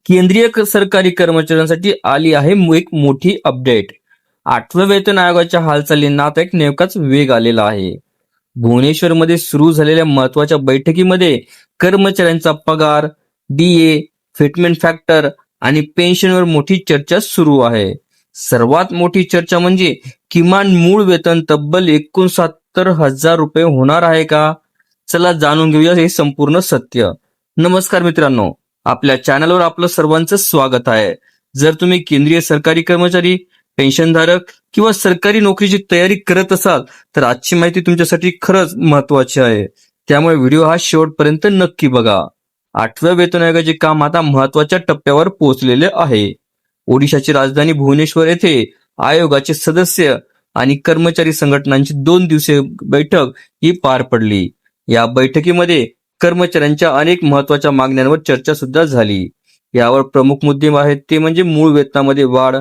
केंद्रीय सरकारी कर्मचाऱ्यांसाठी आली आहे एक मोठी अपडेट. 8व्या वेतन आयोगाच्या हालचालींना आता एक नेमकाच वेग आलेला आहे. भुवनेश्वरमध्ये सुरू झालेल्या महत्वाच्या बैठकीमध्ये कर्मचाऱ्यांचा पगार, डीए, फिटमेंट फॅक्टर आणि पेन्शनवर मोठी चर्चा सुरू आहे. सर्वात मोठी चर्चा म्हणजे किमान मूळ वेतन तब्बल 69,000 रुपये होणार आहे का? चला जाणून घेऊया हे संपूर्ण सत्य. नमस्कार मित्रांनो, आपल्या चॅनलवर आपलं सर्वांचं स्वागत आहे. जर तुम्ही केंद्रीय सरकारी कर्मचारी, पेन्शनधारक किंवा सरकारी नोकरीची तयारी करत असाल तर आजची माहिती तुमच्यासाठी खरंच महत्वाची आहे. त्यामुळे व्हिडिओ हा शेवटपर्यंत नक्की बघा. 8व्या वेतन आयोगाचे काम आता महत्वाच्या टप्प्यावर पोहोचलेले आहे. ओडिशाची राजधानी भुवनेश्वर येथे आयोगाचे सदस्य आणि कर्मचारी संघटनांची 2 दिवसीय बैठक ही पार पडली. या बैठकीमध्ये कर्मचाऱ्यांच्या अनेक महत्वाच्या मागण्यांवर चर्चा सुद्धा झाली. यावर प्रमुख मुद्दे आहेत ते म्हणजे मूळ वेतनामध्ये वाढ,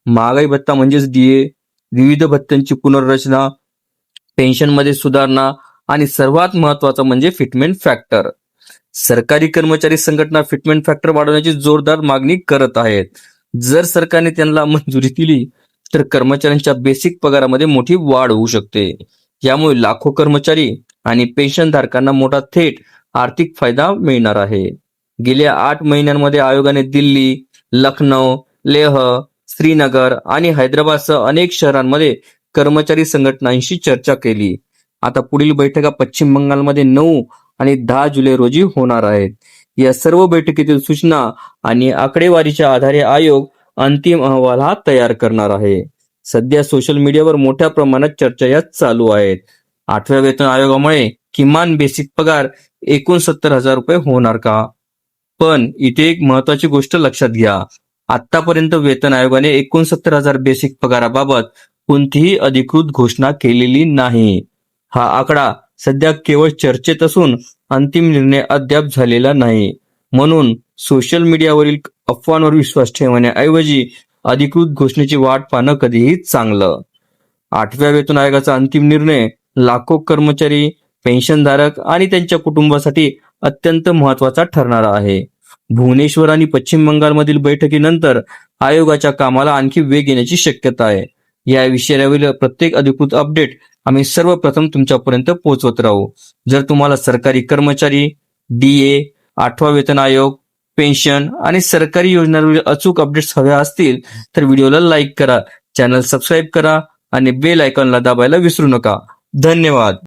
महागाई भत्ता म्हणजेच डीए, विविध भत्त्यांची पुनर्रचना, पेन्शनमध्ये सुधारणा आणि सर्वात महत्वाचा म्हणजे फिटमेंट फॅक्टर. सरकारी कर्मचारी संघटना फिटमेंट फॅक्टर वाढवण्याची जोरदार मागणी करत आहेत. जर सरकारने त्यांना मंजुरी दिली तर कर्मचाऱ्यांच्या बेसिक पगारामध्ये मोठी वाढ होऊ शकते. यामुळे लाखो कर्मचारी आणि पेन्शनधारकांना मोठा थेट आर्थिक फायदा मिळणार आहे. गेल्या 8 महिन्यांमध्ये आयोगाने दिल्ली, लखनौ, लेह, श्रीनगर आणि हैदराबादसह अनेक शहरांमध्ये कर्मचारी संघटनांशी चर्चा केली. आता पुढील बैठका पश्चिम बंगालमध्ये 9 आणि 10 जुलै रोजी होणार आहेत. या सर्व बैठकीतील सूचना आणि आकडेवारीच्या आधारे आयोग अंतिम अहवाल हा तयार करणार आहे. सध्या सोशल मीडियावर मोठ्या प्रमाणात चर्चा यात चालू आहेत. 8व्या वेतन आयोगामुळे किमान बेसिक पगार 69,000 रुपये होणार का? पण इथे एक महत्वाची गोष्ट लक्षात घ्या. आतापर्यंत वेतन आयोगाने 69,000 बेसिक पगाराबाबत कोणतीही अधिकृत घोषणा केलेली नाही. हा आकडा सध्या केवळ चर्चेत असून अंतिम निर्णय अद्याप झालेला नाही. म्हणून सोशल मीडियावरील अफवांवर विश्वास ठेवण्याऐवजी अधिकृत घोषणेची वाट पाहणं कधीही चांगलं. 8व्या वेतन आयोगाचा अंतिम निर्णय लाखो कर्मचारी, पेन्शनधारक आणि त्यांच्या कुटुंबासाठी अत्यंत महत्वाचा ठरणार आहे. भुवनेश्वर आणि पश्चिम बंगालमधील बैठकीनंतर आयोगाच्या कामाला आणखी वेग येण्याची शक्यता आहे. या विषयावरील प्रत्येक अधिकृत अपडेट आम्ही सर्वप्रथम तुमच्यापर्यंत पोहोचवत राहू. जर तुम्हाला सरकारी कर्मचारी, डीए, 8वा वेतन आयोग, पेन्शन आणि सरकारी योजनांवरील अचूक अपडेट्स हव्या असतील तर व्हिडिओला लाईक करा, चॅनल सबस्क्राईब करा आणि बेल आयकॉनला दाबायला विसरू नका. धन्यवाद.